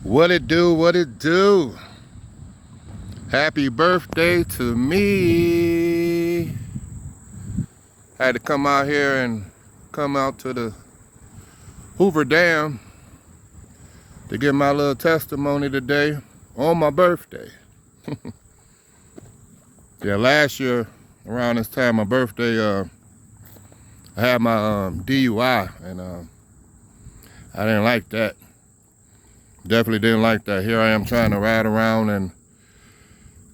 What it do, what it do? Happy birthday to me. Had to come out here and come out to the Hoover Dam to give my little testimony today on my birthday. Yeah, last year around this time, my birthday, I had my DUI, and I didn't like that. Definitely didn't like that. Here I am trying to ride around,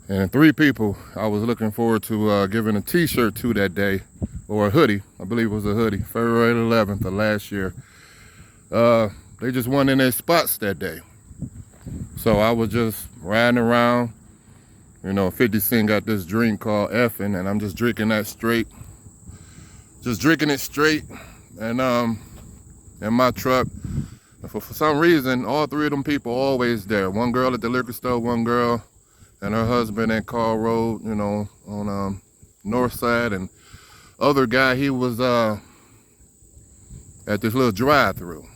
and 3 people I was looking forward to giving a t-shirt to that day, or a hoodie. I believe it was a hoodie, February 11th of last year. They just weren't in their spots that day. So I was just riding around. 50 Cent got this drink called Effin', and I'm just drinking that straight. Just drinking it straight, and in my truck. For some reason, all 3 of them people always there. One girl at the liquor store, one girl and her husband at Carl Road, on north side, and other guy, he was at this little drive-through,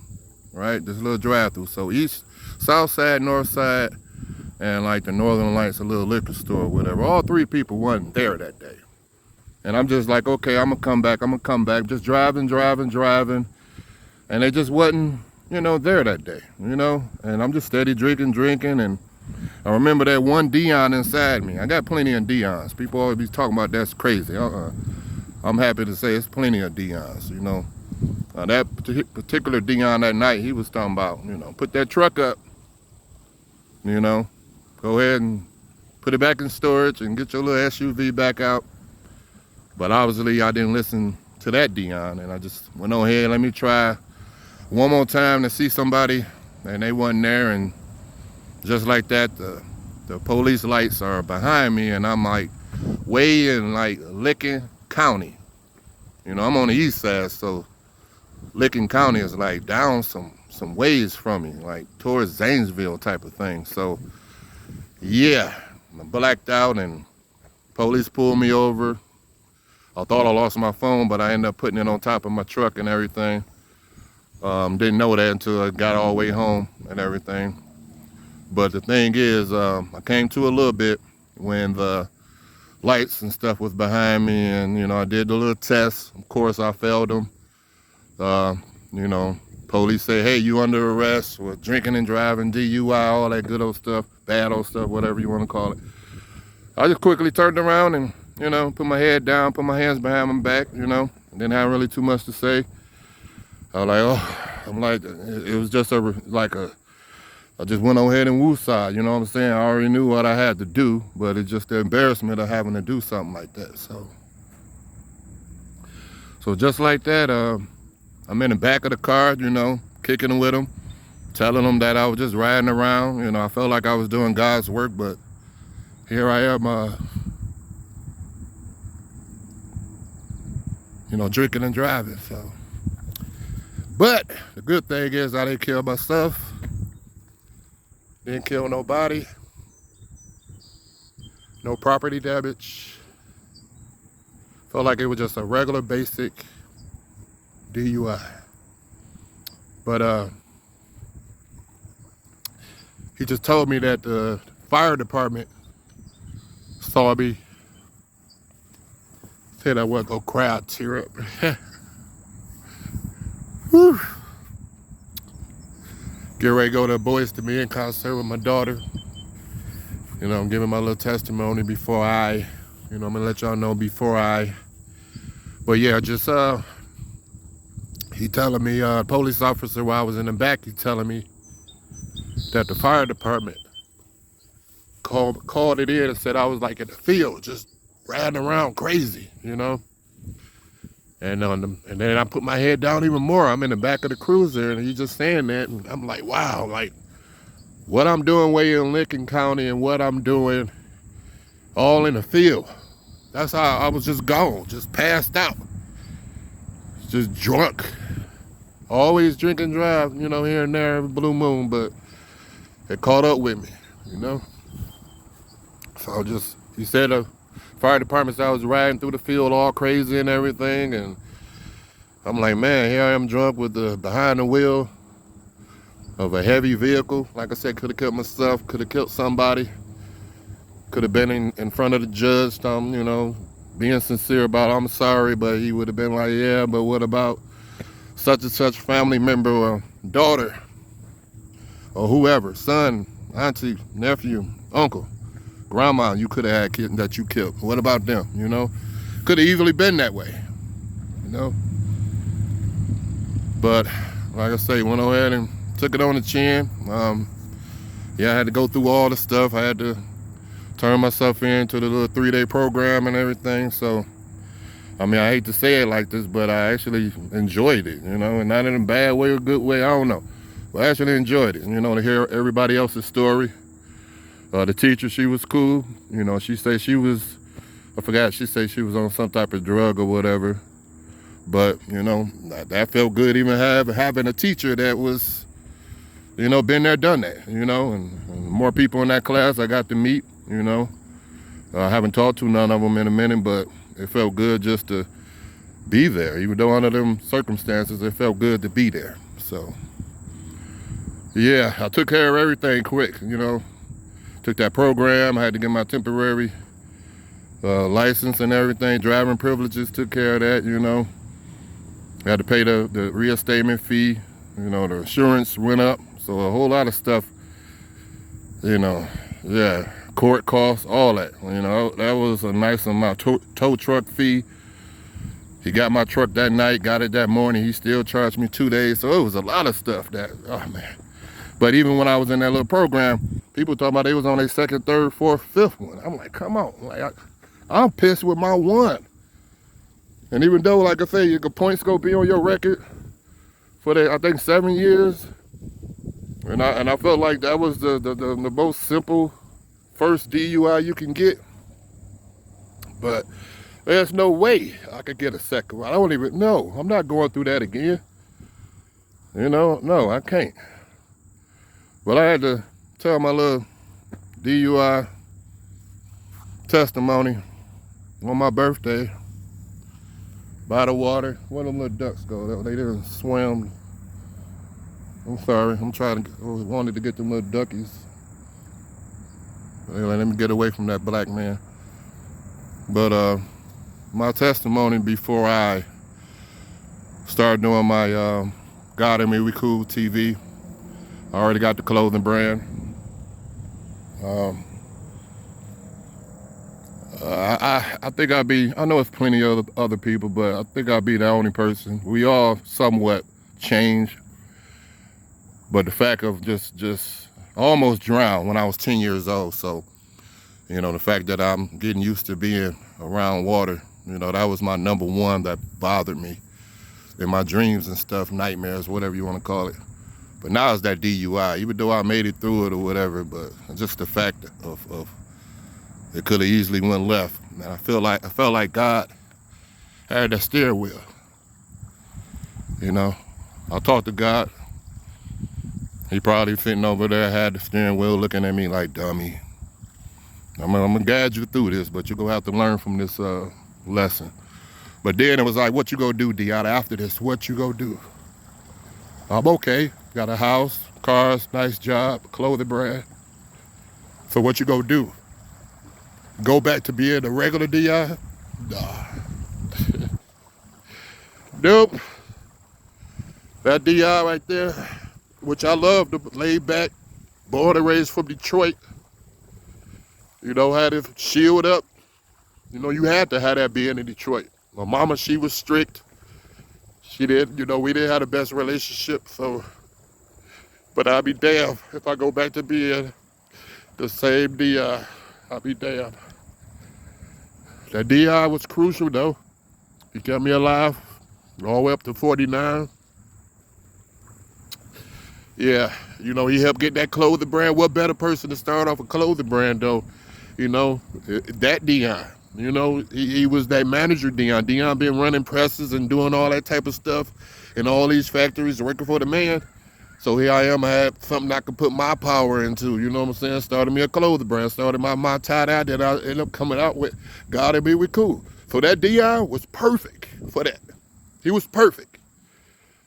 right? This little drive-through. So east, south side, north side, and like the Northern Lights, a little liquor store or whatever. All 3 people wasn't there that day. And I'm just like, okay, I'm gonna come back. Just driving. And they just wasn't, there that day, And I'm just steady drinking. And I remember that one Dion inside me. I got plenty of Dions. People always be talking about that's crazy. I'm happy to say it's plenty of Dions, that particular Dion that night, he was talking about, put that truck up, go ahead and put it back in storage and get your little SUV back out. But obviously I didn't listen to that Dion, and I just went on ahead, let me try one more time to see somebody, and they wasn't there. And just like that, the police lights are behind me, and I'm like way in like Licking County. I'm on the east side, so Licking County is like down some ways from me, like towards Zanesville type of thing. So yeah, I blacked out, and police pulled me over. I thought I lost my phone, but I ended up putting it on top of my truck and everything. Didn't know that until I got all the way home and everything. But the thing is, I came to a little bit when the lights and stuff was behind me, and I did the little test. Of course, I failed them. Police say, hey, you under arrest for drinking and driving, DUI, all that good old stuff, bad old stuff, whatever you want to call it. I just quickly turned around and, put my head down, put my hands behind my back, didn't have really too much to say. I was like, it was just I just went on ahead and woosah, you know what I'm saying? I already knew what I had to do, but it's just the embarrassment of having to do something like that. So just like that, I'm in the back of the car, kicking with them, telling them that I was just riding around. I felt like I was doing God's work, but here I am, drinking and driving. So, but the good thing is I didn't kill myself, didn't kill nobody, no property damage. Felt like it was just a regular basic DUI. But he just told me that the fire department saw me, said I wasn't gonna cry or tear up. Whew. Get ready to go to Boys to Men concert with my daughter. I'm giving my little testimony before I'm gonna let y'all know before I. But yeah, just he telling me, police officer, while I was in the back, he telling me that the fire department called it in and said I was like in the field, just riding around crazy, And then I put my head down even more. I'm in the back of the cruiser, and he's just saying that, and I'm like, wow, like what I'm doing way in Licking County and what I'm doing all in the field. That's how I was just gone, just passed out, just drunk. Always drink and drive, here and there, every blue moon, but it caught up with me, So he said the fire department said I was riding through the field all crazy and everything, and I'm like, man, here I am drunk with the behind the wheel of a heavy vehicle. Like I said, could have killed myself, could have killed somebody, could have been in front of the judge, you know, being sincere about I'm sorry, but he would have been like, yeah, but what about such and such family member or daughter or whoever, son, auntie, nephew, uncle, grandma you could have had kid that you killed. What about them, you know? Could have easily been that way, you know? But like I say, went ahead and took it on the chin. Yeah, I had to go through all the stuff. I had to turn myself into the little 3-day program and everything. So, I mean, I hate to say it like this, but I actually enjoyed it, you know, and not in a bad way or good way, I don't know. But I actually enjoyed it, you know, to hear everybody else's story. The teacher, she was cool. You know, she said she was, I forgot, she said she was on some type of drug or whatever. But, you know, that felt good, even having a teacher that was, you know, been there, done that, you know, and more people in that class I got to meet, you know. I haven't talked to none of them in a minute, but it felt good just to be there. Even though under them circumstances, it felt good to be there. So, yeah, I took care of everything quick, you know. Took that program, I had to get my temporary license and everything, driving privileges, took care of that, you know. I had to pay the reinstatement fee, you know, the insurance went up, so a whole lot of stuff, you know, yeah, court costs, all that, you know, that was a nice amount. Tow truck fee, he got my truck that night, got it that morning, he still charged me 2 days, so it was a lot of stuff that, oh man. But even when I was in that little program, people talking about they was on their second, third, fourth, fifth one. I'm like, come on, like I'm pissed with my one. And even though, like I say, your points go be on your record for I think 7 years, and I felt like that was the most simple first DUI you can get. But there's no way I could get a second one. I don't even know. I'm not going through that again. You know, no, I can't. But I had to tell my little DUI testimony on my birthday. By the water. Where them little ducks go? They didn't swim. I'm sorry. I wanted to get them little duckies. Anyway, let me get away from that black man. But my testimony before I started doing my God and Me We Cool TV, I already got the clothing brand. I think I know it's plenty of other people, but I think I'll be the only person. We all somewhat change. But the fact of just I almost drowned when I was 10 years old. So, you know, the fact that I'm getting used to being around water, you know, that was my number one that bothered me in my dreams and stuff, nightmares, whatever you want to call it. But now it's that DUI, even though I made it through it or whatever, but just the fact of it could have easily went left. And I felt like God had that steering wheel. You know, I talked to God. He probably sitting over there, had the steering wheel looking at me like, dummy. I'm gonna guide you through this, but you're gonna have to learn from this lesson. But then it was like, what you gonna do, Deanna, after this? What you gonna do? I'm okay. Got a house, cars, nice job, clothing brand. So what you gonna do? Go back to being a regular DI? Nah. Nope. That DI right there, which I love, the laid back, born and raised from Detroit. You know, had it shield up. You know, you had to have that being in Detroit. My mama, she was strict. She didn't, you know, we didn't have the best relationship, so. But I'll be damned if I go back to being the same DI. I'll be damned. That DI was crucial though. He kept me alive all the way up to 49. Yeah, you know, he helped get that clothing brand. What better person to start off a clothing brand though? You know, that Dion. You know, he was that manager Dion. Dion been running presses and doing all that type of stuff in all these factories, working for the man. So here I am, I had something I could put my power into, you know what I'm saying? Started me a clothing brand, started my tie-dye that I ended up coming out with. God and Me We Cool. So that DI was perfect for that. He was perfect.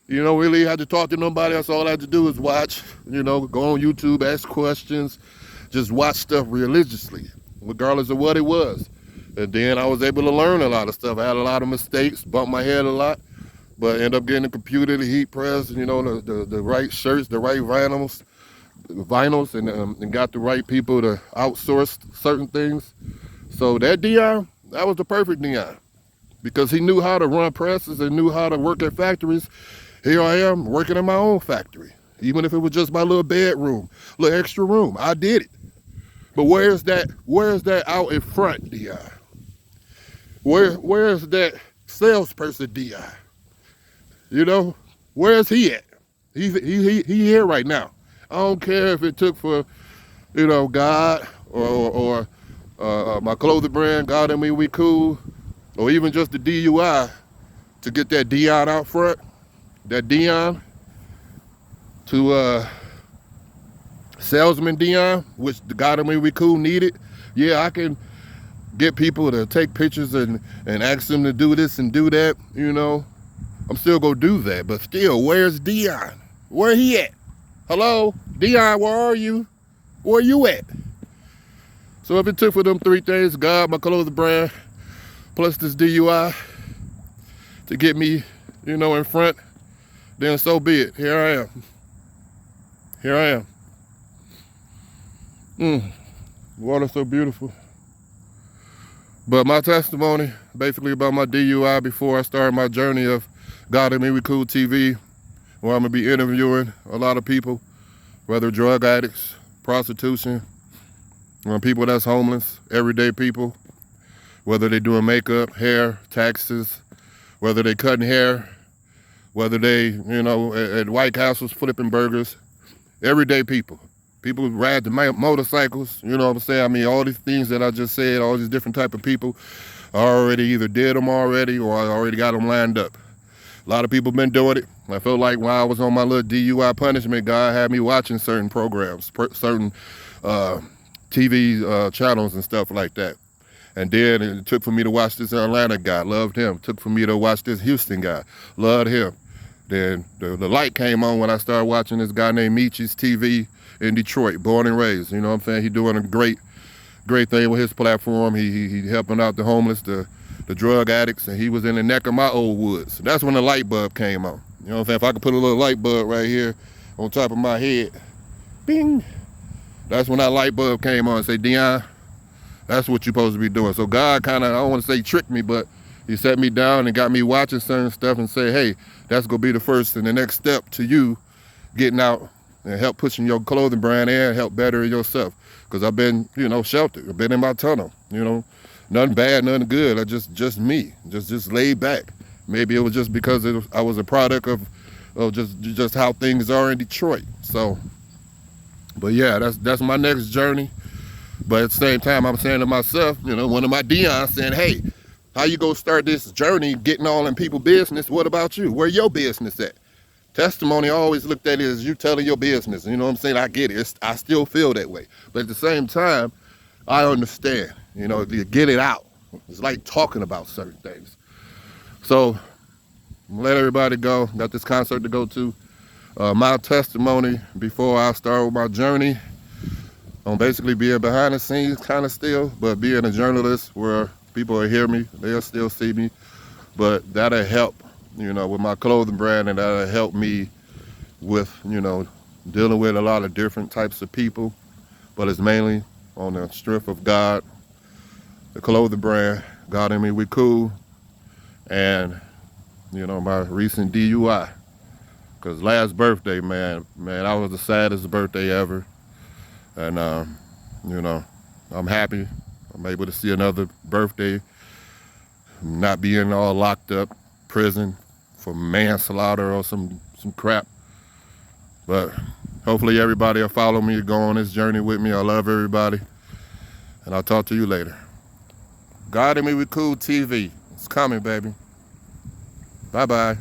You know, really had to talk to nobody else. All I had to do is watch, go on YouTube, ask questions, just watch stuff religiously, regardless of what it was. And then I was able to learn a lot of stuff. I had a lot of mistakes, bumped my head a lot, but ended up getting the computer, the heat press, the right shirts, the right vinyls, and got the right people to outsource certain things. So that Dion, that was the perfect Dion, because he knew how to run presses and knew how to work at factories. Here I am working in my own factory, even if it was just my little bedroom, little extra room. I did it. But where's that out in front, Dion? Where's that salesperson, Dion? Where's he at? He here right now. I don't care if it took for, God or my clothing brand, God and Me We Cool, or even just the DUI to get that Dion out front, that Dion to salesman Dion, which the God and Me We Cool needed. Yeah, I can get people to take pictures and ask them to do this and do that, I'm still gonna do that, but still, where's Dion? Where he at? Hello? Dion, where are you? Where you at? So if it took for them three things, God, my clothing brand, plus this DUI, to get me, in front, then so be it. Here I am. Here I am. Water's so beautiful. But my testimony, basically about my DUI before I started my journey of God and Me We Cool TV, where I'm gonna be interviewing a lot of people, whether drug addicts, prostitution, people that's homeless, everyday people, whether they doing makeup, hair, taxes, whether they cutting hair, whether they, at White Castles flipping burgers, everyday people. People who ride the motorcycles, you know what I'm saying? I mean, all these things that I just said, all these different type of people, I already either did them already or I already got them lined up. A lot of people been doing it. I felt like while I was on my little DUI punishment, God had me watching certain programs, certain TV channels and stuff like that. And then it took for me to watch this Atlanta guy, loved him. It took for me to watch this Houston guy, loved him. Then the light came on when I started watching this guy named Meechie's TV in Detroit, born and raised. You know what I'm saying? He's doing a great thing with his platform. He helping out the homeless, the drug addicts, and he was in the neck of my old woods. That's when the light bulb came on. You know what I'm saying? If I could put a little light bulb right here on top of my head, bing, that's when that light bulb came on and say, Dion, that's what you're supposed to be doing. So God kind of, I don't want to say tricked me, but he set me down and got me watching certain stuff and say, hey, that's going to be the first and the next step to you getting out and help pushing your clothing brand and help better yourself. Because I've been, sheltered. I've been in my tunnel, nothing bad, nothing good. I just me, just laid back. Maybe it was just because I was a product of just how things are in Detroit. So, but yeah, that's my next journey. But at the same time, I'm saying to myself, one of my Dions saying, hey, how you gonna start this journey getting all in people's business? What about you? Where your business at? Testimony, I always looked at it as you telling your business. You know what I'm saying? I get it. I still feel that way. But at the same time, I understand. You get it out. It's like talking about certain things. So, let everybody go. Got this concert to go to. My testimony before I start with my journey on basically being behind the scenes kind of still, but being a journalist where people will hear me, they'll still see me. But that'll help, with my clothing brand, and that'll help me with, dealing with a lot of different types of people. But it's mainly on the strength of God, the clothing brand, God and Me We Cool, and, my recent DUI. Because last birthday, man, that was the saddest birthday ever. And, I'm happy I'm able to see another birthday, not being all locked up, prison for manslaughter or some crap. But hopefully everybody will follow me, go on this journey with me. I love everybody. And I'll talk to you later. God and Me We Cool TV. It's coming, baby. Bye-bye.